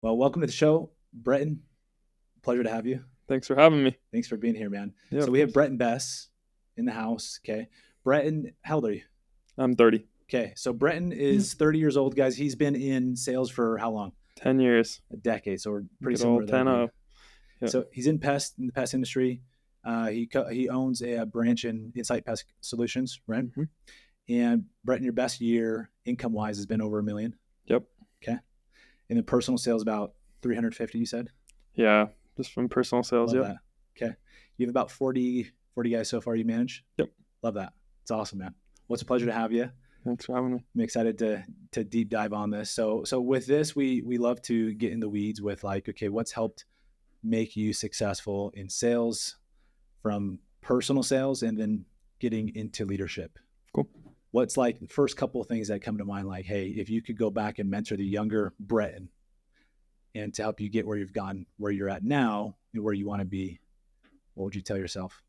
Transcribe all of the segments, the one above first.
Well, welcome to the show, Bretton. Pleasure to have you. Thanks for having me. Thanks for being here, man. Yeah, So of we have course. Breton Bess in the house. Okay. Bretton, how old are you? I'm 30. Okay. So Bretton Yeah. is 30 years old, guys. He's been in sales for how long? 10 years. A decade. So we're pretty Good similar old there, 10 dude. 0. Yeah. So he's in the pest industry. He owns a branch in Insight Pest Solutions, right? hmm And Bretton, your best year income wise has been over a million. Yep. Okay. And then personal sales about 350, you said? Yeah. Just from personal sales. Love Yep. that. Okay. You have about 40 guys so far you manage? Yep. Love that. It's awesome, man. Well, it's a pleasure to have you. Thanks for having me. I'm excited to deep dive on this. So with this, we love to get in the weeds with like, okay, what's helped make you successful in sales from personal sales and then getting into leadership? Cool. What's like the first couple of things that come to mind? Like, hey, if you could go back and mentor the younger Breton and to help you get where you've gone, where you're at now and where you want to be, what would you tell yourself?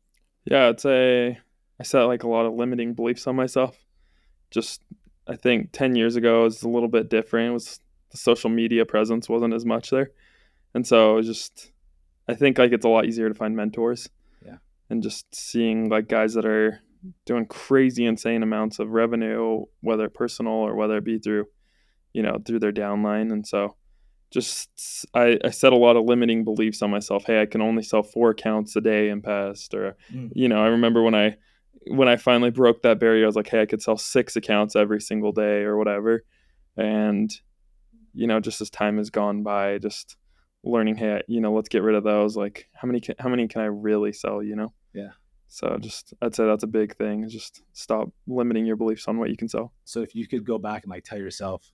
Yeah, I set like a lot of limiting beliefs on myself. Just, I think 10 years ago was a little bit different. It was the social media presence wasn't as much there. And so it was just, I think like it's a lot easier to find mentors. Yeah. And just seeing like guys that are doing crazy, insane amounts of revenue, whether personal or whether it be through, through their downline. And so just I set a lot of limiting beliefs on myself. Hey, I can only sell 4 accounts a day in pest, or I remember when I finally broke that barrier, I was like, hey, I could sell 6 accounts every single day or whatever. And just as time has gone by, just learning, hey, let's get rid of those. Like, how many can I really sell? Yeah. So just I'd say that's a big thing. Is just stop limiting your beliefs on what you can sell. So if you could go back and like tell yourself,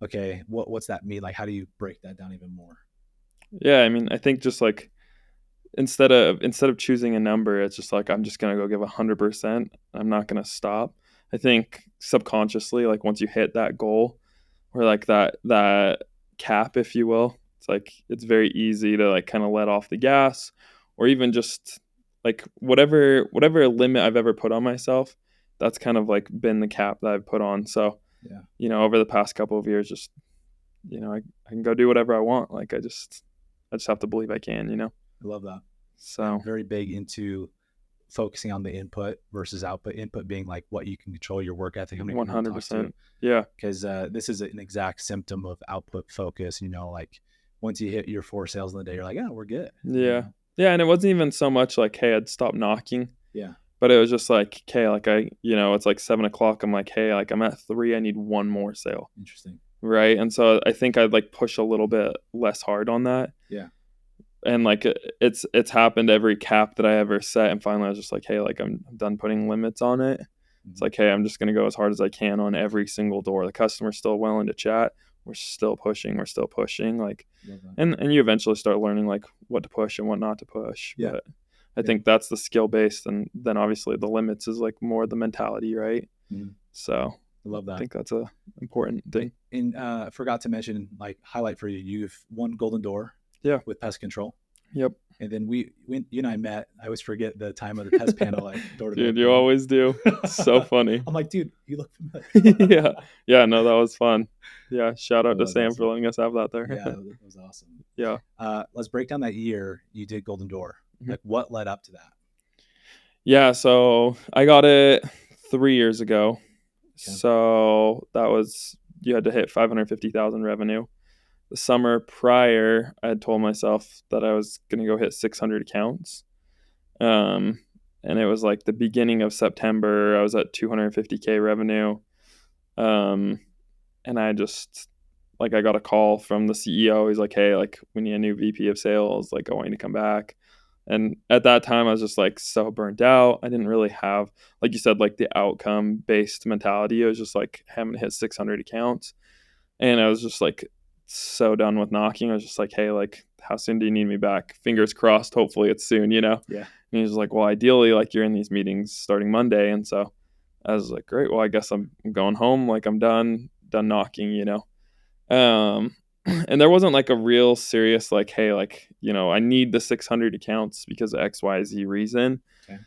okay, what's that mean? Like, how do you break that down even more? Yeah, I mean, I think just like instead of choosing a number, it's just like I'm just gonna go give 100%. I'm not gonna stop. I think subconsciously, like once you hit that goal or like that cap, if you will, it's like it's very easy to like kind of let off the gas, or even just like whatever limit I've ever put on myself, that's kind of like been the cap that I've put on. So Yeah. over the past couple of years, just I can go do whatever I want. Like I just have to believe I can. I love that. So I'm very big into focusing on the input versus output. Input being like what you can control, your work ethic, how many people you talk to. 100%. Yeah. Because this is an exact symptom of output focus. Like once you hit your 4 sales in the day, you're like, oh, we're good. Yeah. Yeah. And it wasn't even so much like, hey, I'd stop knocking. Yeah. But it was just like, okay, like it's like 7:00. I'm like, hey, like I'm at 3. I need one more sale. Interesting. Right. And so I think I'd like push a little bit less hard on that. Yeah. And like it's happened every cap that I ever set. And finally I was just like, hey, like I'm done putting limits on it. It's like, hey, I'm just going to go as hard as I can on every single door. The customer's still willing to chat. We're still pushing. Like, and you eventually start learning like what to push and what not to push. Yeah. But I think that's the skill based. And then obviously the limits is like more the mentality, right? Mm-hmm. So I love that. I think that's a important thing. And forgot to mention, like highlight for you, you've won Golden Door. Yeah. With pest control. Yep. And then when you and I met, I always forget the time of the pest panel, like door to door. Dude, you always do. It's so funny. I'm like, dude, you look familiar. Yeah. No, that was fun. Yeah. Shout out to Sam awesome. for letting us have that there. Yeah, that was awesome. Yeah. Let's break down that year you did Golden Door. Like what led up to that? Yeah. So I got it 3 years ago. Okay. So that was, you had to hit 550,000 revenue. The summer prior, I had told myself that I was going to go hit 600 accounts. And it was like the beginning of September. I was at 250K revenue. And I just, like, I got a call from the CEO. He's like, hey, like, we need a new VP of sales. Like, I want you to come back. And at that time, I was just like so burnt out. I didn't really have, like you said, like the outcome based mentality. I was just like having to hit 600 accounts. And I was just like, so done with knocking. I was just like, hey, like, how soon do you need me back? Fingers crossed. Hopefully it's soon, Yeah. And he was like, well, ideally, like, you're in these meetings starting Monday. And so I was like, great. Well, I guess I'm going home. Like, I'm done knocking, And there wasn't like a real serious, like, hey, like, I need the 600 accounts because of X, Y, Z reason. Okay.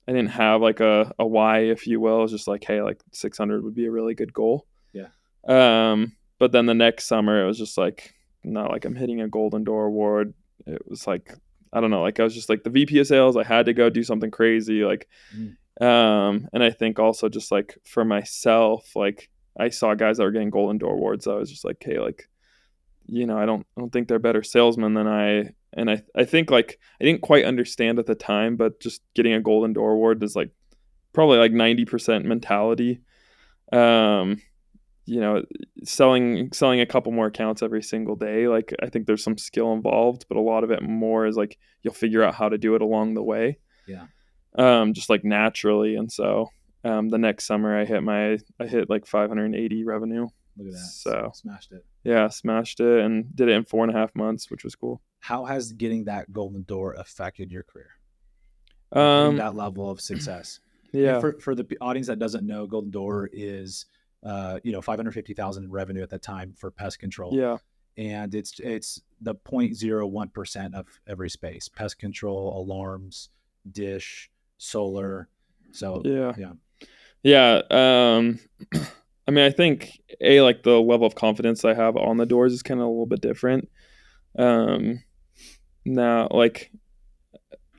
I didn't have like a why, if you will. It was just like, hey, like 600 would be a really good goal. Yeah. But then the next summer, it was just like, not like I'm hitting a Golden Door award. It was like, I don't know, like I was just like the VP of sales. I had to go do something crazy. Like, and I think also just like for myself, like I saw guys that were getting Golden Door awards. So I was just like, hey, like, I don't think they're better salesmen than I. And I think like I didn't quite understand at the time, but just getting a Golden Door award is like probably like 90% mentality. You know, selling a couple more accounts every single day. Like I think there's some skill involved, but a lot of it more is like you'll figure out how to do it along the way. Yeah. Just like naturally. And so the next summer I hit like 580 revenue. Look at that. So smashed it. Yeah, smashed it and did it in 4.5 months, which was cool. How has getting that Golden Door affected your career? Hitting that level of success. Yeah. And for the audience that doesn't know, Golden Door is 550,000 in revenue at that time for pest control. Yeah. And it's the 0.01% of every space: pest control, alarms, dish, solar. So yeah. I mean, I think like the level of confidence I have on the doors is kind of a little bit different. Now, like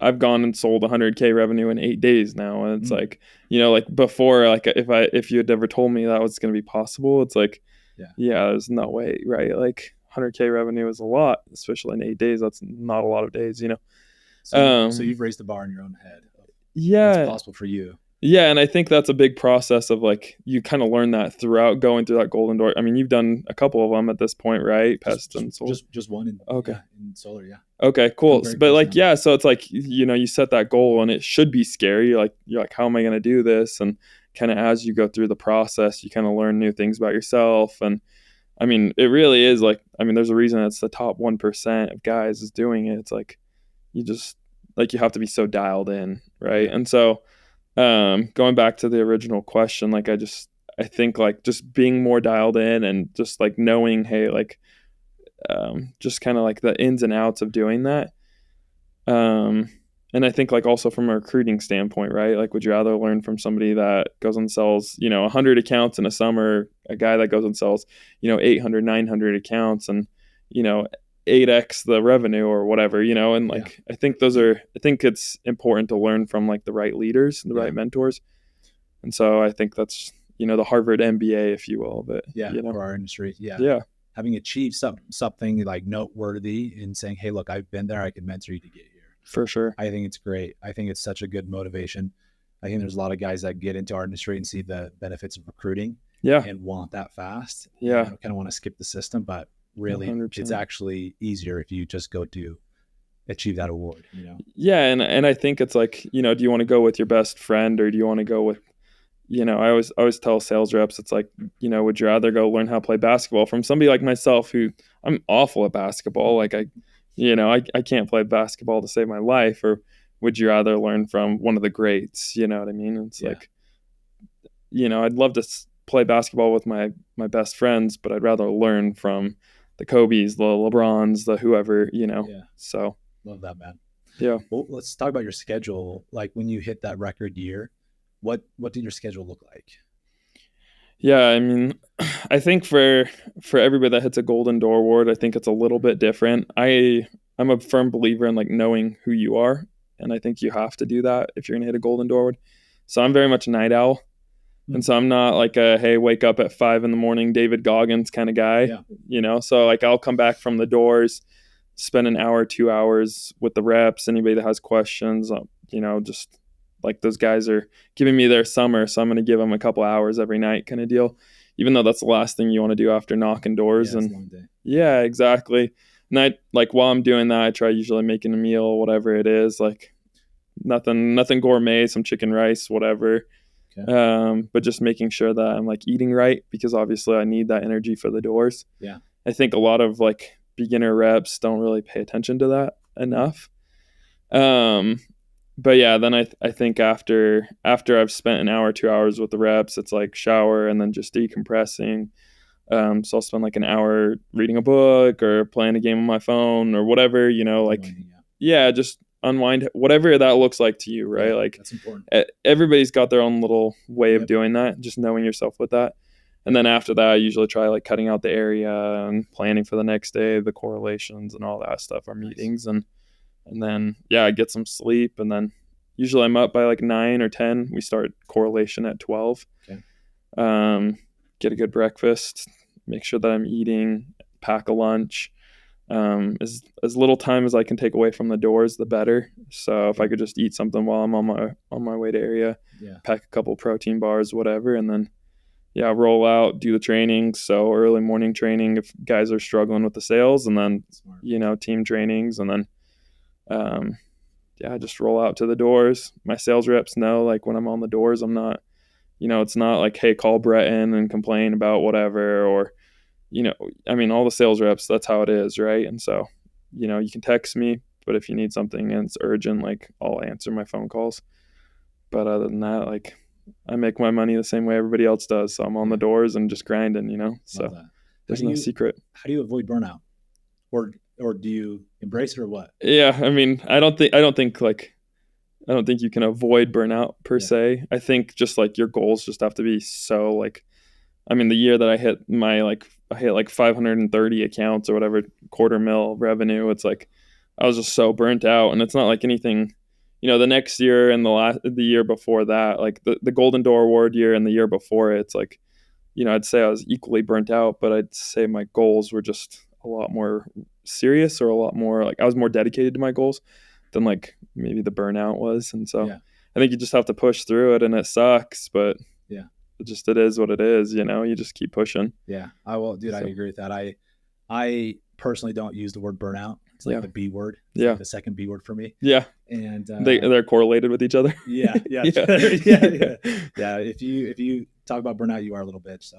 I've gone and sold 100K revenue in 8 days now, and it's like, like before, like if you had ever told me that was going to be possible, it's like, yeah, there's no way, right? Like 100K revenue is a lot, especially in 8 days. That's not a lot of days, So you've raised the bar in your own head. Yeah, it's possible for you. Yeah, and I think that's a big process of like you kind of learn that throughout going through that Golden Door. I mean, you've done a couple of them at this point, right? Pest and solar. Just one. In solar, yeah. Okay, cool. But like, now. So it's like you set that goal, and it should be scary. You're like, how am I going to do this? And kind of as you go through the process, you kind of learn new things about yourself. And I mean, it really is like, I mean, there's a reason it's the top 1% of guys is doing it. It's like you just like you have to be so dialed in, right? And so. Going back to the original question, like I think like just being more dialed in and just like knowing, hey, like just kind of like the ins and outs of doing that. And I think like also from a recruiting standpoint, right? Like, would you rather learn from somebody that goes and sells, 100 accounts in a summer, a guy that goes and sells, 800, 900 accounts and, 8x the revenue or whatever, and like I think it's important to learn from like the right leaders and the right mentors. And so I think that's the Harvard MBA, if you will, but for our industry. Yeah Having achieved something like noteworthy and saying, hey, look, I've been there, I can mentor you to get here. For sure. I think it's great. I think it's such a good motivation. I think there's a lot of guys that get into our industry and see the benefits of recruiting and want that fast. Kind of want to skip the system, but really 100%. It's actually easier if you just go to achieve that award, and I think it's like, do you want to go with your best friend or do you want to go with I always tell sales reps, it's like, would you rather go learn how to play basketball from somebody like myself who I'm awful at basketball, like I can't play basketball to save my life, or would you rather learn from one of the greats? You know what I mean? It's like, I'd love to play basketball with my best friends, but I'd rather learn from the Kobe's, the LeBrons, the whoever, So love that, man. Yeah. Well, let's talk about your schedule. Like when you hit that record year, what did your schedule look like? Yeah, I mean, I think for everybody that hits a Golden Door award, I think it's a little bit different. I'm a firm believer in like knowing who you are, and I think you have to do that if you're gonna hit a Golden Door award. So I'm very much a night owl. And so I'm not like a, hey, wake up at 5 a.m, David Goggins kind of guy, So like I'll come back from the doors, spend an hour, 2 hours with the reps. Anybody that has questions, just like those guys are giving me their summer. So I'm going to give them a couple hours every night kind of deal, even though that's the last thing you want to do after knocking doors. It's a long day. Yeah, exactly. And I like while I'm doing that, I try usually making a meal, whatever it is, like nothing gourmet, some chicken rice, whatever. Okay. But just making sure that I'm like eating right, because obviously I need that energy for the doors. Yeah. I think a lot of like beginner reps don't really pay attention to that enough. But yeah, then I think after I've spent an hour, 2 hours with the reps, it's like shower and then just decompressing. So I'll spend like an hour reading a book or playing a game on my phone or whatever, just unwind, whatever that looks like to you, right? Like that's important. Everybody's got their own little way of doing that, just knowing yourself with that. And then after that, I usually try like cutting out the area and planning for the next day, the correlations and all that stuff, our meetings. And then, I get some sleep. And then usually I'm up by like 9 or 10. We start correlation at 12. Okay. Get a good breakfast, make sure that I'm eating, pack a lunch. As little time as I can take away from the doors, the better. So if I could just eat something while I'm on my way to area, pack a couple protein bars, whatever, and then roll out, do the training. So early morning training if guys are struggling with the sales, and then team trainings, and then just roll out to the doors. My sales reps know, like, when I'm on the doors, I'm not, it's not like, hey, call Bretton and complain about whatever, or all the sales reps, that's how it is, right? And so, you can text me, but if you need something and it's urgent, like, I'll answer my phone calls. But other than that, like, I make my money the same way everybody else does. So I'm on the doors and just grinding, so there's no secret. How do you avoid burnout? Or do you embrace it, or what? Yeah. I don't think you can avoid burnout per se. I think just like your goals just have to be so, like, the year that I hit I hit like 530 accounts or whatever, $250,000 revenue. It's like, I was just so burnt out, and it's not like anything, the next year and the year before that, like the Golden Door Award year and the year before it, it's like, I'd say I was equally burnt out, but I'd say my goals were just a lot more serious, or a lot more, like, I was more dedicated to my goals than like maybe the burnout was. And so I think you just have to push through it, and it sucks, but it is what it is, you just keep pushing. Yeah. I agree with that. I personally don't use the word burnout. It's like the B word. It's like the second B word for me. Yeah. And they're correlated with each other. Yeah. If you talk about burnout, you are a little bitch. So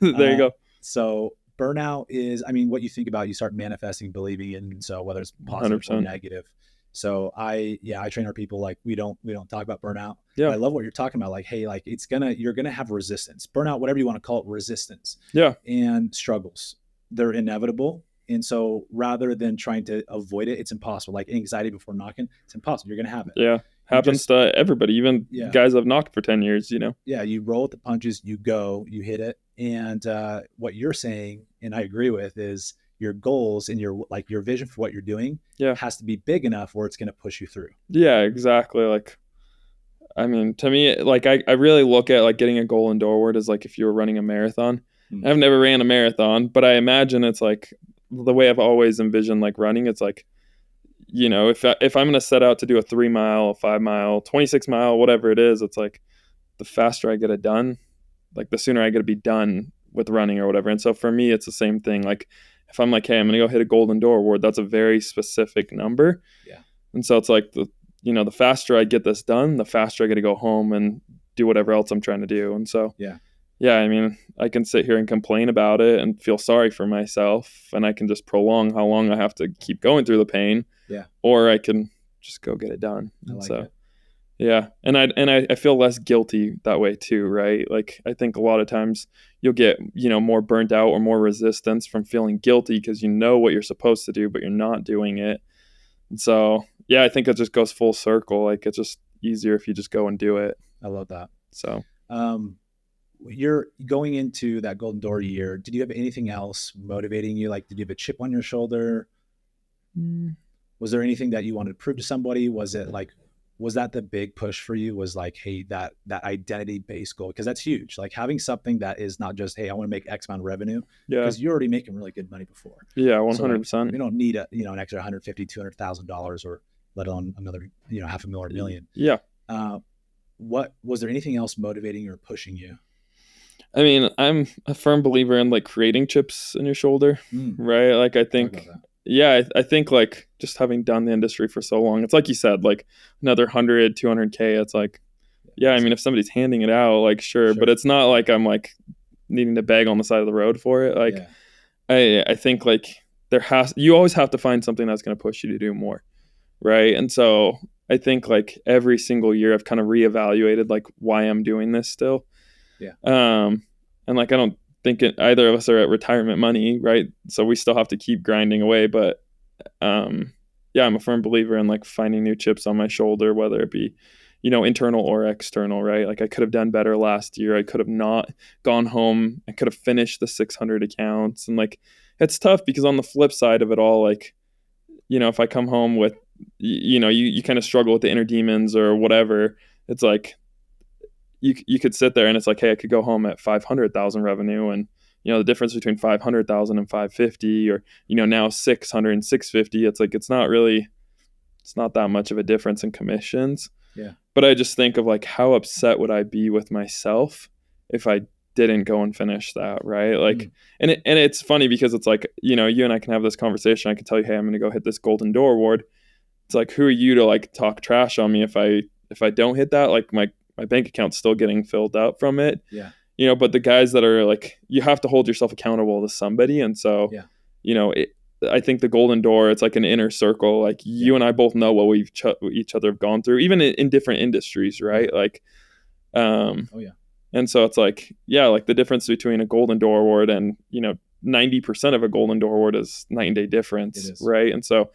there you go. So burnout is, what you think about, you start manifesting, believing in. So whether it's positive 100%. Or negative. So I train our people, like, we don't talk about burnout. Yeah. I love what you're talking about. Like, hey, like, you're going to have resistance, burnout, whatever you want to call it, resistance. Yeah. And struggles. They're inevitable. And so rather than trying to avoid it, it's impossible. Like anxiety before knocking, it's impossible. You're going to have it. Yeah. Happens to everybody, even guys I've knocked for 10 years, Yeah. You roll with the punches, you go, you hit it. And what you're saying, and I agree with, is your goals and your vision for what you're doing has to be big enough where it's going to push you through. Yeah, exactly. Like, to me, like, I really look at like getting a Golden Door Award as like if you were running a marathon. Mm-hmm. I've never ran a marathon, but I imagine it's like the way I've always envisioned like running. It's like, if I'm going to set out to do a 3 mile, 5 mile, 26 mile, whatever it is, it's like the faster I get it done, like the sooner I get to be done with running or whatever. And so for me, it's the same thing. Like, if I'm like, hey, I'm going to go hit a Golden Door Award, that's a very specific number. Yeah. And so it's like the faster I get this done, the faster I get to go home and do whatever else I'm trying to do. And so, I can sit here and complain about it and feel sorry for myself, and I can just prolong how long I have to keep going through the pain. Yeah. Or I can just go get it done. And so it. Yeah. And I feel less guilty that way too, right? Like, I think a lot of times you'll get, more burnt out or more resistance from feeling guilty because you know what you're supposed to do, but you're not doing it. And so, I think it just goes full circle. Like, it's just easier if you just go and do it. I love that. So, you're going into that Golden Door year. Did you have anything else motivating you? Like, did you have a chip on your shoulder? Was there anything that you wanted to prove to somebody? Was that the big push for you? Was like, hey, that identity-based goal? Because that's huge. Like, having something that is not just, hey, I want to make X amount of revenue. Yeah. Because you're already making really good money before. Yeah, 100%. So, like, you don't need an extra $150,000, $200,000, or let alone another, $500,000 or $1 million. Yeah. What was there anything else motivating or pushing you? I'm a firm believer in like creating chips in your shoulder, right? Like, I think, I think like just having done the industry for so long, it's like you said, like another 100, 200K. It's like, if somebody's handing it out, like, sure. But it's not like I'm like needing to beg on the side of the road for it. Like, I think like you always have to find something that's going to push you to do more. Right. And so I think like every single year I've kind of reevaluated like why I'm doing this still. Yeah. And like, I don't think either of us are at retirement money, right? So we still have to keep grinding away. But, I'm a firm believer in like finding new chips on my shoulder, whether it be, internal or external, right? Like I could have done better last year. I could have not gone home. I could have finished the 600 accounts. And like, it's tough because on the flip side of it all, like, if I come home with, you kind of struggle with the inner demons or whatever. It's like, you could sit there and it's like, hey, I could go home at 500,000 revenue, and the difference between 500,000 and 550, or now 600 and 650, it's like it's not that much of a difference in commissions. Yeah. But I just think of like, how upset would I be with myself if I didn't go and finish that, right? Like, and it's funny because it's like, you and I can have this conversation. I can tell you, hey, I'm going to go hit this Golden Door Award. It's like, who are you to like talk trash on me if I don't hit that? Like my bank account's still getting filled up from it. Yeah. But the guys that are like, you have to hold yourself accountable to somebody. And so, I think the Golden Door, it's like an inner circle. Like you and I both know what each other have gone through, even in different industries, right? Like, and so it's like, like the difference between a Golden Door Award and, 90% of a Golden Door Award is night and day difference, right? And so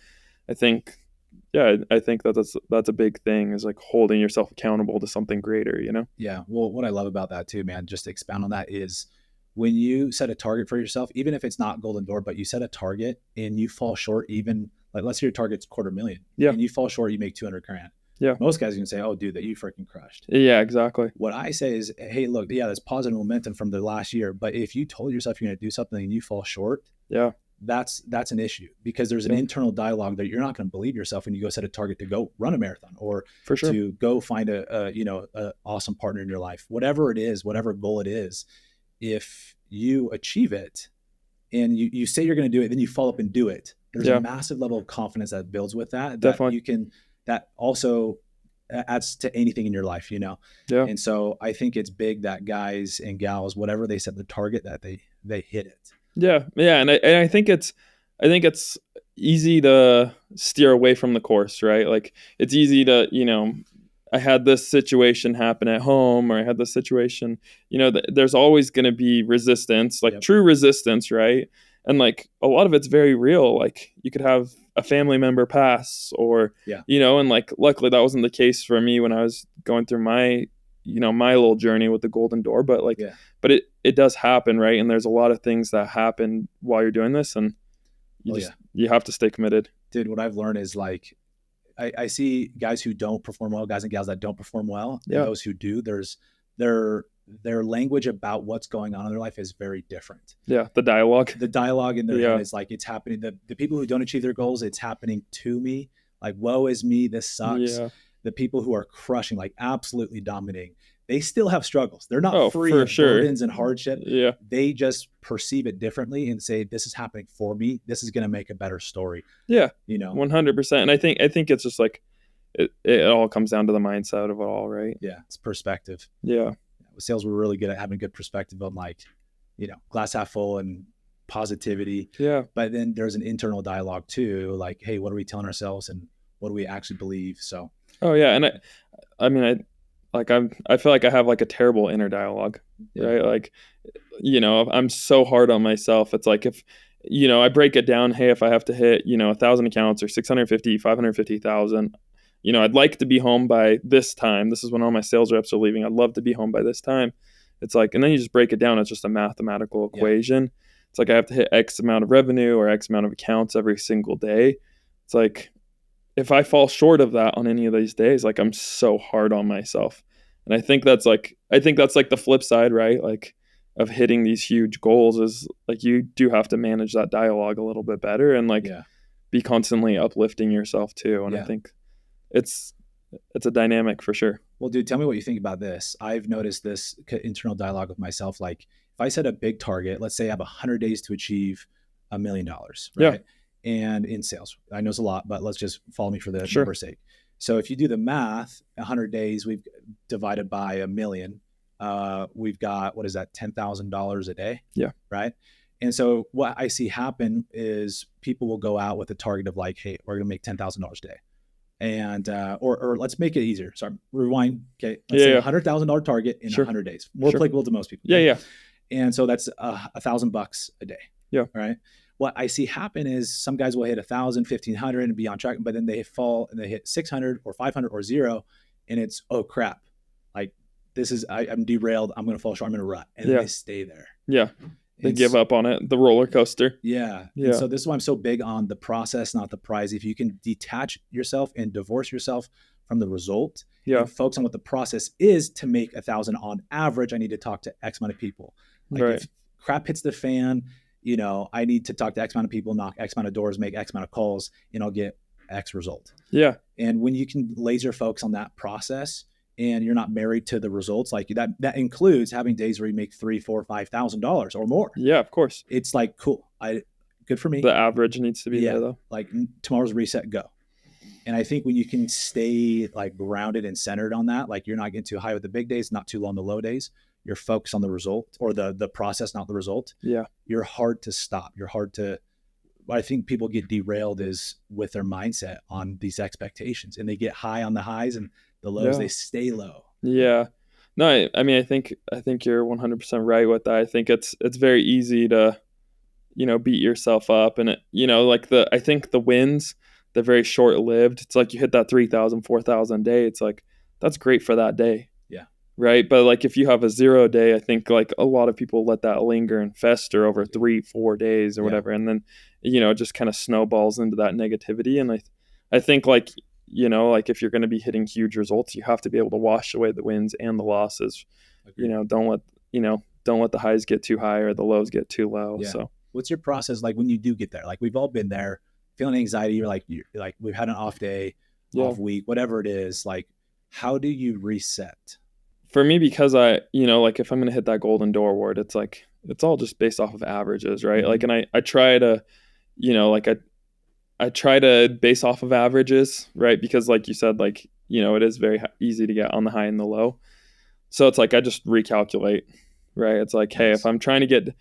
I think that's a big thing, is like holding yourself accountable to something greater, Yeah. Well, what I love about that too, man, just to expound on that, is when you set a target for yourself, even if it's not Golden Door, but you set a target and you fall short, even like, let's say your target's $250,000. Yeah. And you fall short, you make 200,000. Yeah. Most guys are going to say, oh, dude, that you freaking crushed. Yeah, exactly. What I say is, hey, look, that's positive momentum from the last year. But if you told yourself you're going to do something and you fall short, that's an issue, because there's an internal dialogue that you're not going to believe yourself when you go set a target to go run a marathon, or for sure, to go find a awesome partner in your life, whatever it is, whatever goal it is. If you achieve it and you say you're going to do it, then you follow up and do it. There's a massive level of confidence that builds with that. Definitely. That also adds to anything in your life, Yeah. And so I think it's big that guys and gals, whatever they set the target, that they hit it. Yeah. Yeah. And I think it's easy to steer away from the course, right? Like it's easy to, I had this situation happen at home, or I had this situation, there's always going to be resistance, like true resistance, right? And like a lot of it's very real. Like you could have a family member pass, or, and like, luckily that wasn't the case for me when I was going through my, my little journey with the Golden Door, but like, but it does happen. Right. And there's a lot of things that happen while you're doing this, and you have to stay committed. Dude, what I've learned is like, I see guys who don't perform well, guys and gals that don't perform well, and those who do, their language about what's going on in their life is very different. Yeah. The dialogue in their head is like, it's happening. The people who don't achieve their goals, it's happening to me. Like, woe is me. This sucks. Yeah. The people who are crushing, like absolutely dominating, they still have struggles. They're not free of burdens and hardship. Yeah. They just perceive it differently and say, this is happening for me. This is going to make a better story. Yeah. 100%. And I think it's just like, it all comes down to the mindset of it all, right? Yeah. It's perspective. Yeah. With sales, we're really good at having good perspective on like, glass half full and positivity. Yeah. But then there's an internal dialogue too. Like, hey, what are we telling ourselves and what do we actually believe? So. Oh yeah. And I feel like I have like a terrible inner dialogue, right? Like, I'm so hard on myself. It's like, if, I break it down, hey, if I have to hit, 1,000 accounts or 650, 550,000, I'd like to be home by this time. This is when all my sales reps are leaving. I'd love to be home by this time. It's like, and then you just break it down. It's just a mathematical equation. It's like, I have to hit X amount of revenue or X amount of accounts every single day. It's like, if I fall short of that on any of these days, like I'm so hard on myself. And I think that's like the flip side, right? Like of hitting these huge goals is like, you do have to manage that dialogue a little bit better and like be constantly uplifting yourself too. And I think it's a dynamic for sure. Well, dude, tell me what you think about this. I've noticed this internal dialogue with myself. Like if I set a big target, let's say I have 100 days to achieve $1 million, right? Yeah. And in sales, I know it's a lot, but let's just follow me for the number's sake. So if you do the math, 100 days, we've divided by $1 million. We've got, what is that? $10,000 a day. Yeah. Right. And so what I see happen is people will go out with a target of like, hey, we're going to make $10,000 a day. And, or let's make it easier. Sorry, rewind. Okay. Let's say $100,000 target in 100 days. More applicable to most people. Yeah. Right? Yeah. And so that's $1,000 a day. Yeah. All right. What I see happen is some guys will hit 1,000, 1,500 and be on track, but then they fall and they hit 600 or 500 or zero. and it's, oh crap, like I'm derailed, I'm going to fall short, I'm in a rut, and then they stay there. Yeah. They give up on it, the roller coaster. Yeah. And so this is why I'm so big on the process, not the prize. If you can detach yourself and divorce yourself from the result and focus on what the process is to make 1,000 on average, I need to talk to X amount of people. Like if crap hits the fan, I need to talk to X amount of people, knock X amount of doors, make X amount of calls, and I'll get X result. Yeah. And when you can laser focus on that process, and you're not married to the results, like that includes having days where you make $3,000, $4,000, $5,000 or more. Yeah, of course. It's like, cool. Good for me. The average needs to be there though. Like tomorrow's reset, go. And I think when you can stay like grounded and centered on that, like you're not getting too high with the big days, not too low on the low days. You're focused on the result or the process, not the result. Yeah. You're hard to stop. What I think people get derailed is with their mindset on these expectations, and they get high on the highs and the lows, they stay low. Yeah. No, I mean, I think you're 100% right with that. I think it's very easy to, beat yourself up, and I think the wins, they're very short lived. It's like you hit that 3,000, 4,000 day. It's like, that's great for that day. Yeah. Right. But like, if you have a 0 day, I think like a lot of people let that linger and fester over 3-4 days or whatever. And then, it just kind of snowballs into that negativity. And I think like, like if you're going to be hitting huge results, you have to be able to wash away the wins and the losses. Agreed. Don't let the highs get too high or the lows get too low. Yeah. So what's your process like when you do get there? Like we've all been there, feeling anxiety. You're like we've had an off day, off week, whatever it is. Like, how do you reset? For me, because like if I'm going to hit that golden door award, it's like, it's all just based off of averages, right? Mm-hmm. Like, and I try to, I try to base off of averages, right? Because like you said, like, it is very easy to get on the high and the low. So it's like, I just recalculate, right? It's like, hey, if I'm trying to get,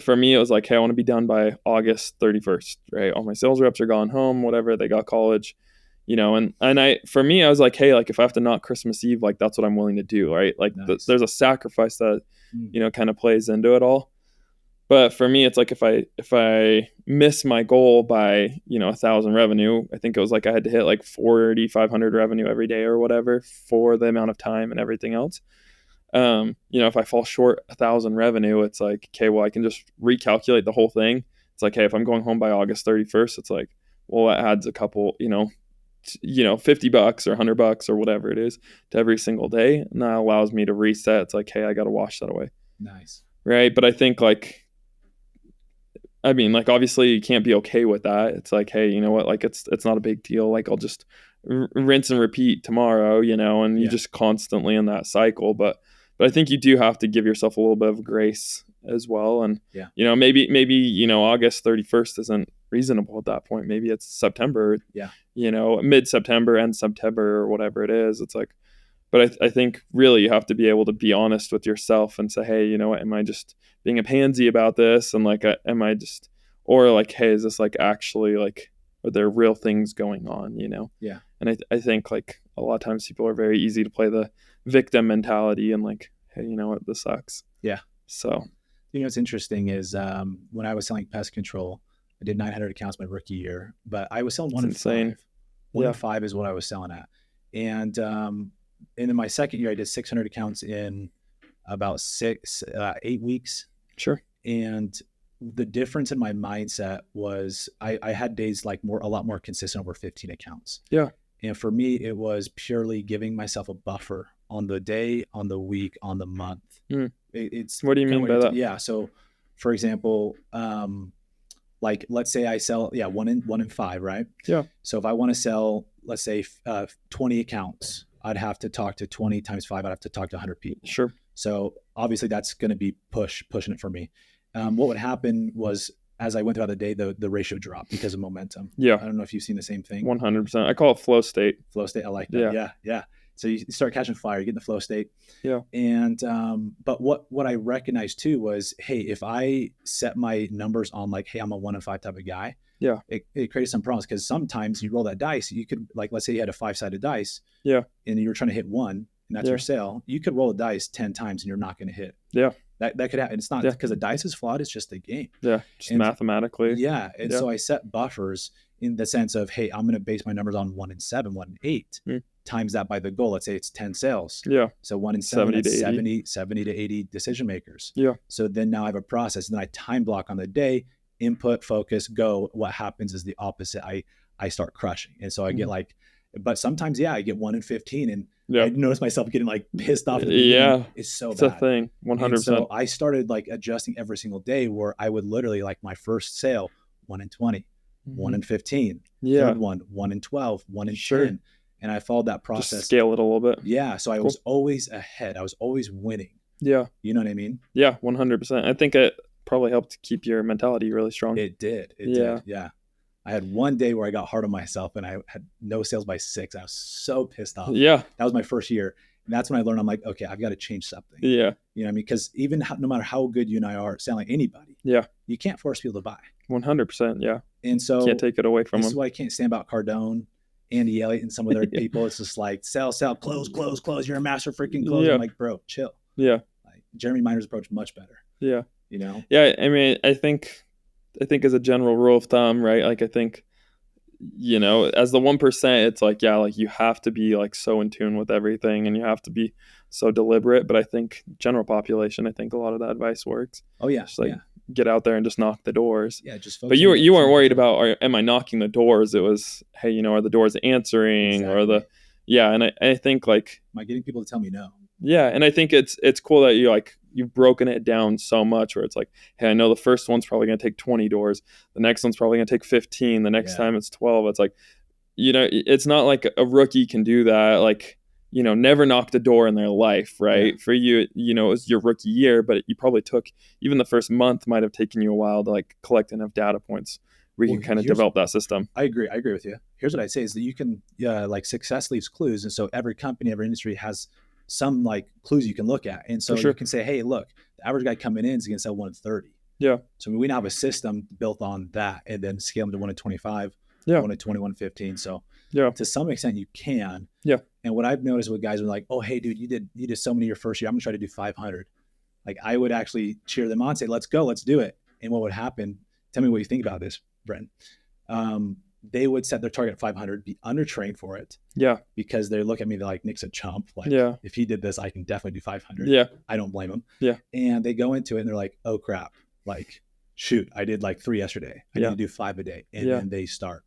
for me, it was like, hey, I want to be done by August 31st, right? All my sales reps are gone home, whatever, they got college, for me, I was like, hey, like if I have to knock Christmas Eve, like that's what I'm willing to do, right? Like there's a sacrifice that, kind of plays into it all. But for me, it's like if I miss my goal by 1,000 revenue, I think it was like I had to hit like 4,500 revenue every day or whatever for the amount of time and everything else. If I fall short 1,000 revenue, it's like, okay, well, I can just recalculate the whole thing. It's like, hey, if I'm going home by August 31st, it's like, well, that adds a couple, $50 or $100 or whatever it is to every single day, and that allows me to reset. It's like, hey, I got to wash that away. Nice. Right. But I think like, I mean, like, obviously you can't be okay with that. It's like, hey, you know what? Like, it's not a big deal. Like, I'll just rinse and repeat tomorrow, and you just constantly in that cycle. But I think you do have to give yourself a little bit of grace as well. And, maybe, August 31st isn't reasonable at that point. Maybe it's September, mid-September, end September or whatever it is. It's like, but I think really you have to be able to be honest with yourself and say, hey, you know what, am I just being a pansy about this? And like, am I just, or like, hey, is this like actually like, are there real things going on, Yeah. And I think like a lot of times people are very easy to play the victim mentality and like, hey, you know what, this sucks. Yeah. So, what's interesting is when I was selling pest control, I did 900 accounts my rookie year, but I was selling 1 in 5. 1 in 5 is what I was selling at. And in my second year, I did 600 accounts in about 8 weeks. Sure. And the difference in my mindset was I had days like a lot more consistent over 15 accounts. Yeah. And for me, it was purely giving myself a buffer on the day, on the week, on the month. It's what do you mean by that? Yeah. So for example, like let's say I sell 1 in 5, right? Yeah. So if I want to sell, let's say 20 accounts, I'd have to talk to 20 times 5. I'd have to talk to 100 people. Sure. So obviously that's going to be pushing it for me. What would happen was as I went throughout the day, the ratio dropped because of momentum. Yeah. I don't know if you've seen the same thing. 100%. I call it flow state. Flow state. I like that. Yeah. So you start catching fire, you get in the flow state. Yeah. And, but what I recognized too was, hey, if I set my numbers on like, hey, I'm a 1 in 5 type of guy. Yeah. It creates some problems because sometimes you roll that dice, you could like, let's say you had a 5-sided dice. Yeah. And you were trying to hit 1 and that's your sale. You could roll a dice 10 times and you're not going to hit. Yeah. That could happen. It's not because the dice is flawed. It's just a game. Yeah. Just mathematically. Yeah. And so I set buffers in the sense of, hey, I'm going to base my numbers on 1 in 7, 1 in 8. times that by the goal. Let's say it's 10 sales. Yeah. So 1 in 7, 70 to that's 80. 70 to 80 decision makers. Yeah. So then now I have a process, and then I time block on the day, input, focus, go. What happens is the opposite. I start crushing. And so I get like, but sometimes, I get 1 in 15, and I notice myself getting like pissed off at the beginning. Yeah. It's so It's bad. a thing. 100%. And so I started like adjusting every single day, where I would literally, like, my first sale, 1 in 20, 1 in 15, third one, 1 in 12, 1 in 10. And I followed that process. Just scale it a little bit. Yeah. So I was always ahead. I was always winning. Yeah. You know what I mean? Yeah, 100%. I think it probably helped keep your mentality really strong. It did. It did. Yeah. I had one day where I got hard on myself, and I had no sales by 6. I was so pissed off. Yeah. That was my first year. And that's when I learned, I'm like, okay, I've got to change something. Yeah. You know what I mean? Because even no matter how good you and I are selling anybody, you can't force people to buy. 100%. Yeah. And so can't take it away from them. This is why I can't stand about Cardone, Andy Elliott, and some other people. It's just like, sell, close. You're a master freaking close. I'm like, bro, chill. Yeah. Like, Jeremy Miner's approach much better. Yeah. You know? Yeah. I mean, I think as a general rule of thumb, right? Like, I think, you know, as the 1%, it's like, like you have to be like so in tune with everything, and you have to be so deliberate. But I think general population, I think a lot of that advice works. Oh yeah. Just like get out there and just knock the doors. Yeah. Just but you weren't worried about, am I knocking the doors? It was, hey, you know, are the doors answering? Or the, and I think like, am I getting people to tell me no? Yeah. And I think it's cool that you've broken it down so much, where it's like, hey, I know the first one's probably going to take 20 doors. The next one's probably going to take 15. The next time it's 12. It's like, you know, it's not like a rookie can do that. Like, you know, never knocked a door in their life, right? For you, you know, it was your rookie year, but you probably took, even the first month might have taken you a while to like collect enough data points where you can kind of develop that system. I agree with you. Here's what I'd say is that you can, like, success leaves clues. And so every company, every industry has some like clues you can look at. And so you can say, hey, look, the average guy coming in is going to sell 1 in 30. Yeah. So we now have a system built on that, and then scale them to 1 in 25, 1 in 20, 1 in 15. So to some extent you can. Yeah. And what I've noticed with guys are like, oh, hey dude, you did so many your first year. I'm gonna try to do 500. Like, I would actually cheer them on, say, let's go, let's do it. And what would happen? Tell me what you think about this, Bretton. They would set their target at 500, be undertrained for it. Yeah. Because they look at me, they're like, Nick's a chump. Like, if he did this, I can definitely do 500. Yeah. I don't blame him. Yeah. And they go into it and they're like, oh crap. Like, shoot, I did like 3 yesterday. I need to do 5 a day. And then they start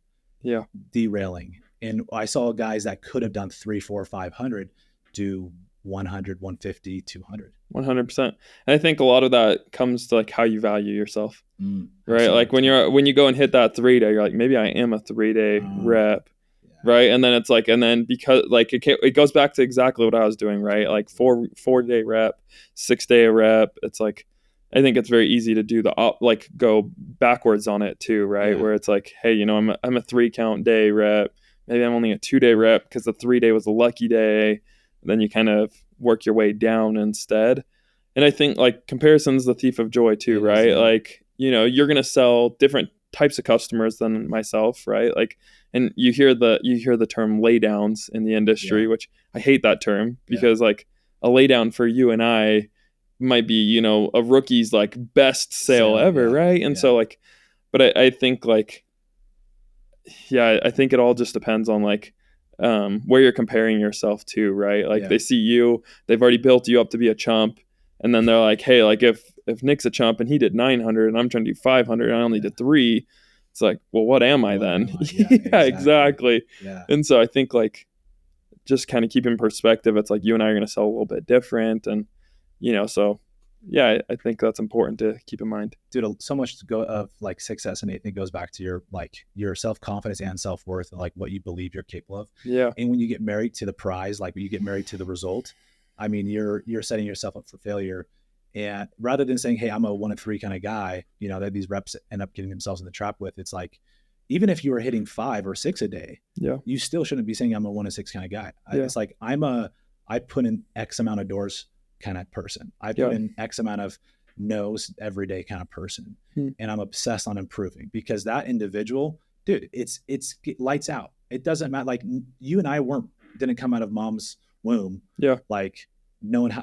derailing. And I saw guys that could have done 3, 4, 500 do 100, 150, 200. 100%. And I think a lot of that comes to like how you value yourself, right? Like when you go and hit that 3-day, you're like, maybe I am a 3-day rep, right? And then it's like, and then because like it goes back to exactly what I was doing, right? Like 4-day rep, 6-day rep. It's like, I think it's very easy to do like go backwards on it too, right? Where it's like, hey, you know, I'm a 3 count day rep. Maybe I'm only a 2-day rep because the 3-day was a lucky day. Then you kind of work your way down instead. And I think like comparison's the thief of joy too, right? Like, you know, you're going to sell different types of customers than myself, right? Like, and you hear the term laydowns in the industry, which I hate that term because like a laydown for you and I might be, you know, a rookie's like best sale ever, right? And so like, but I think like, I think it all just depends on like where you're comparing yourself to, right? Like they see you, they've already built you up to be a chump, and then they're like, hey, like if Nick's a chump and he did 900 and I'm trying to do 500 and I only did 3, it's like, well, what am I then? Exactly. And so I think like just kind of keep in perspective, it's like you and I are going to sell a little bit different, and you know, so I think that's important to keep in mind. Dude, so much to go of like success and anything goes back to your self-confidence and self-worth, and like what you believe you're capable of. Yeah. And when you get married to the prize, like when you get married to the result, I mean, you're setting yourself up for failure. And rather than saying, hey, I'm a 1 in 3 kind of guy, you know, that these reps end up getting themselves in the trap with, it's like, even if you were hitting 5 or 6 a day, you still shouldn't be saying I'm a 1 in 6 kind of guy. It's like, I put in X amount of doors kind of person. I put in X amount of no's every day kind of person. And I'm obsessed on improving, because that individual, dude, it's lights out. It doesn't matter. Like you and I didn't come out of mom's womb. Like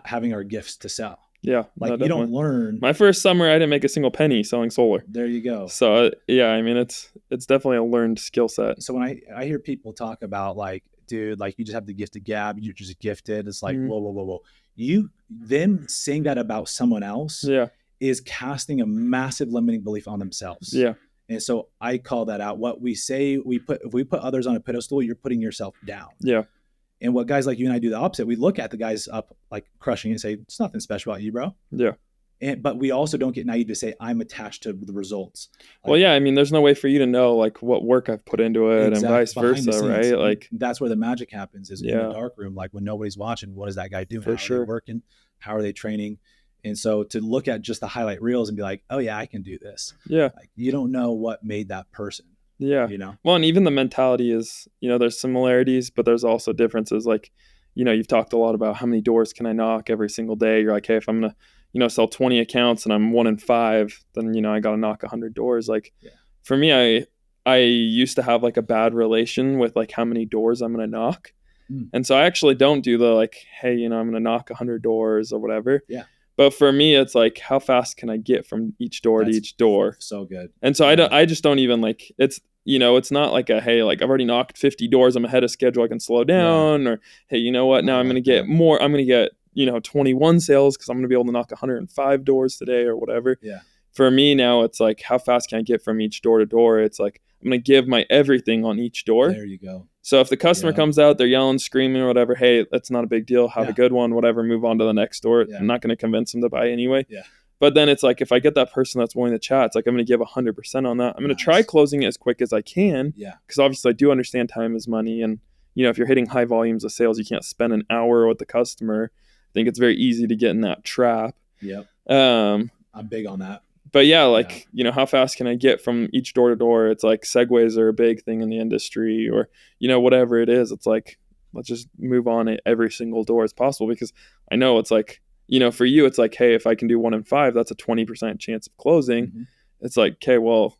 having our gifts to sell. Like you don't learn. My first summer, I didn't make a single penny selling solar. There you go. So I mean, it's definitely a learned skill set. So when I hear people talk about like, dude, like you just have the gift of gab. You're just gifted. It's like, Mhm. whoa. Them saying that about someone else Yeah. is casting a massive limiting belief on themselves. Yeah. And so I call that out. What we say, if we put others on a pedestal, you're putting yourself down. Yeah. And what guys like you and I do the opposite. We look at the guys up like crushing it and say, it's nothing special about you, bro. Yeah. But we also don't get naive to say I'm attached to the results. Well, yeah, I mean, there's no way for you to know like what work I've put into it and vice Behind the versa, scenes. right? Like that's where the magic happens is in Yeah. the dark room. Like when nobody's watching, what is that guy doing? For How are sure. they working? How are they training? And so to look at just the highlight reels and be like, oh yeah, I can do this. Yeah. Like you don't know what made that person. Yeah. You know? Well, and even the mentality is, there's similarities, but there's also differences. Like, you've talked a lot about how many doors can I knock every single day. You're like, hey, if I'm going to, sell 20 accounts and I'm 1 in 5, then, I got to knock 100 doors. Like for me, I used to have like a bad relation with like how many doors I'm going to knock. And so I actually don't do the like, hey, I'm going to knock 100 doors or whatever. Yeah. But for me, it's like, how fast can I get from each door to each door? So good. And so I just don't even like, it's not like hey, like I've already knocked 50 doors, I'm ahead of schedule, I can slow down, or hey, you know what? Now I'm going to get more. I'm going to get 21 sales because I'm going to be able to knock 105 doors today or whatever. Yeah. For me now, it's like, how fast can I get from each door to door? It's like, I'm going to give my everything on each door. There you go. So if the customer comes out, they're yelling, screaming or whatever, hey, that's not a big deal. Have a good one, whatever, move on to the next door. I'm not going to convince them to buy anyway. Yeah. But then it's like, if I get that person that's willing to chat, it's like, I'm going to give 100% on that. I'm going to try closing it as quick as I can. Yeah. Because obviously I do understand time is money. And, if you're hitting high volumes of sales, you can't spend an hour with the customer. I think it's very easy to get in that trap. Yep. I'm big on that. But yeah, like, how fast can I get from each door to door? It's like segues are a big thing in the industry, or, whatever it is. It's like, let's just move on at every single door as possible, because I know it's like, for you, it's like, hey, if I can do 1 in 5, that's a 20% chance of closing. Mm-hmm. It's like, okay, well,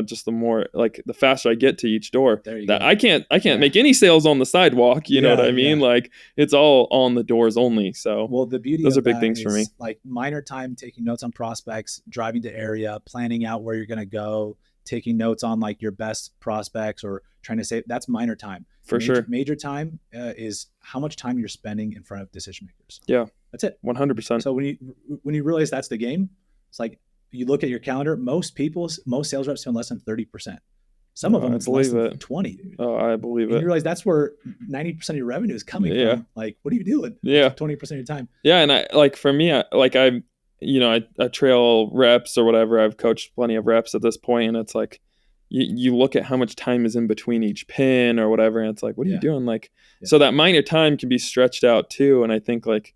just the more, like, the faster I get to each door, that I can't make any sales on the sidewalk. You know what I mean? Like, it's all on the doors only. So, well, the beauty those of are big that things is, for me. Like minor time, taking notes on prospects, driving to area, planning out where you're going to go, taking notes on like your best prospects, or trying to say that's minor time. For sure. Major time is how much time you're spending in front of decision makers. Yeah. That's it. 100%. So when you realize that's the game, it's like, you look at your calendar, most sales reps spend less than 30%. Some of them it's less than 20. Dude. Oh, I believe and it. You realize that's where 90% of your revenue is coming from. Like, what are you doing? Yeah. 20% of your time. Yeah. And for me, I trail reps or whatever. I've coached plenty of reps at this point, and it's like, you look at how much time is in between each pin or whatever. And it's like, what are you doing? Like, so that minor time can be stretched out too. And I think like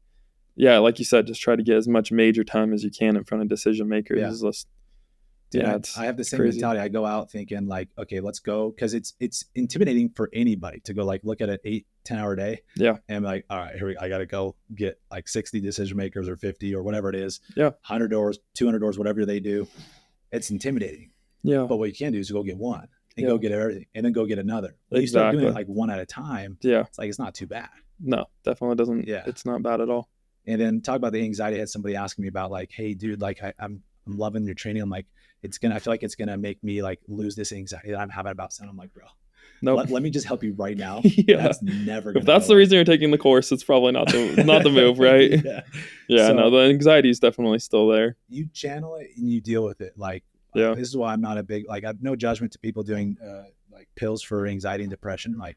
you said, just try to get as much major time as you can in front of decision makers. Yeah. I have the same mentality. I go out thinking like, okay, let's go. Cause it's intimidating for anybody to go like, look at an 8-10 hour day. Yeah. And I'm like, all right, I got to go get like 60 decision makers or 50 or whatever it is. Yeah. 100 doors, 200 doors, whatever they do. It's intimidating. Yeah. But what you can do is go get one and go get everything and then go get another. When you Exactly. start doing it like one at a time. Yeah. It's like, it's not too bad. No, definitely doesn't. Yeah. It's not bad at all. And then talk about the anxiety. I had somebody asking me about like, hey dude, like I'm loving your training. I'm like, I feel like it's going to make me like lose this anxiety that I'm having about sound. I'm like, bro, nope. Let me just help you right now. That's never going to If that's the reason you're taking the course, it's probably not the move, right? So, no, the anxiety is definitely still there. You channel it and you deal with it. Like, this is why I'm not a big, like, I have no judgment to people doing like pills for anxiety and depression. Like,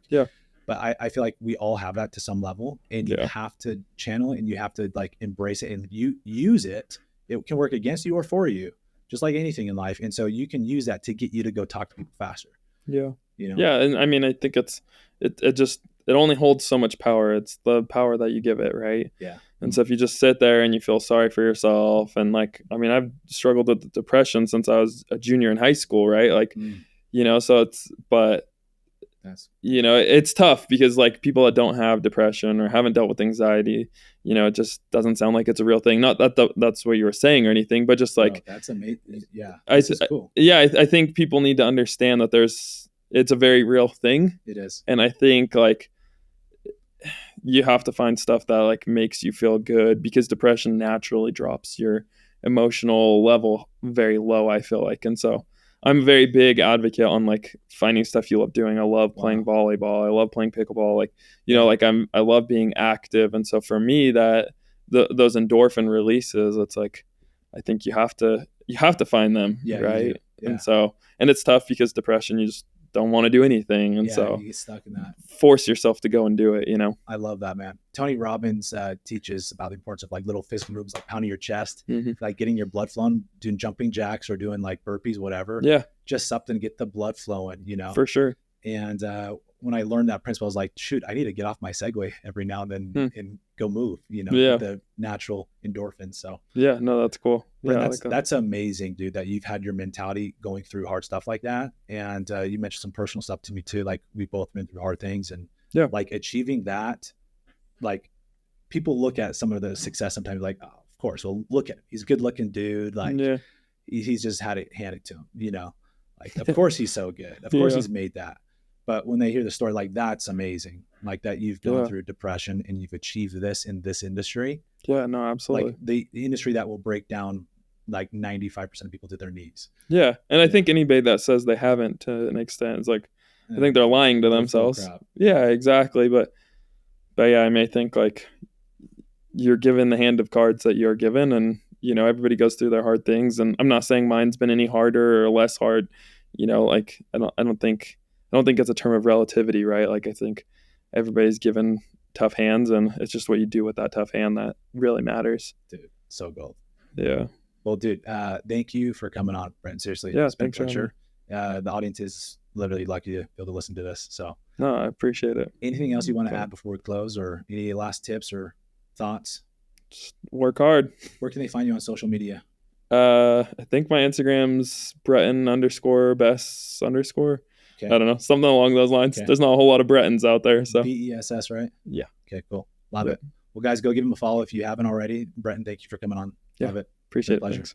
but I feel like we all have that to some level, and you have to channel it and you have to like embrace it and you use it. It can work against you or for you, just like anything in life. And so you can use that to get you to go talk to people faster. Yeah. Yeah. And I mean, I think it only holds so much power. It's the power that you give it. Right. Yeah. And so if you just sit there and you feel sorry for yourself, and like, I mean, I've struggled with depression since I was a junior in high school. Right. Like, so it's tough because like people that don't have depression or haven't dealt with anxiety, it just doesn't sound like it's a real thing. Not that that's what you were saying or anything, but just like, that's amazing. Yeah. This is cool. Yeah. I think people need to understand that it's a very real thing. It is. And I think like you have to find stuff that like makes you feel good, because depression naturally drops your emotional level very low, I feel like. And so I'm a very big advocate on like finding stuff you love doing. I love playing Wow. volleyball. I love playing pickleball. Like, you know, like I love being active. And so for me, that those endorphin releases, it's like, I think you have to find them. Yeah, you do. Right. Yeah. And so, and it's tough because depression, you just don't want to do anything. And Yeah, so you get stuck in that. force yourself to go and do it, you know? I love that, man. Tony Robbins teaches about the importance of like little physical movements, like pounding your chest, like getting your blood flowing, doing jumping jacks or doing like burpees, whatever. Yeah. Just something to get the blood flowing, you know? For sure. And when I learned that principle, I was like, shoot, I need to get off my Segway every now and then and go move, you know, Yeah. the natural endorphins. So yeah, no, that's cool. Brent, Yeah, that's amazing, dude, that you've had your mentality going through hard stuff like that. And you mentioned some personal stuff to me too. Like we've both been through hard things and like achieving that, like people look at some of the success sometimes like, oh, of course, well, look at him. He's a good looking dude. Like he's just had it handed to him, you know, like, of course he's so good. Of course he's made that. But when they hear the story, like that's amazing. Like that you've gone through depression and you've achieved this in this industry. Yeah, no, absolutely. Like the industry that will break down like 95% of people to their knees. Yeah. And I think anybody that says they haven't to an extent is like, I think they're lying to themselves. Yeah, exactly. But yeah, I may think like you're given the hand of cards that you're given, and you know, everybody goes through their hard things. And I'm not saying mine's been any harder or less hard. You know, like I don't think it's a term of relativity, right? Like I think everybody's given tough hands, and it's just what you do with that tough hand that really matters. Dude, so gold. Yeah. Well, dude, thank you for coming on, Brent. Seriously, yeah, it's been a thanks pleasure. The audience is literally lucky to be able to listen to this. So, no, I appreciate it. Anything else you want to add before we close, or any last tips or thoughts? Just work hard. Where can they find you on social media? I think my Instagram's Breton_Bess_. Okay. I don't know, something along those lines. Okay. There's not a whole lot of Brettons out there. So BESS, right? Yeah. Okay, cool. Love it. Well, guys, go give him a follow if you haven't already. Breton, thank you for coming on. Yeah. Love it. Appreciate it. Pleasure. Thanks.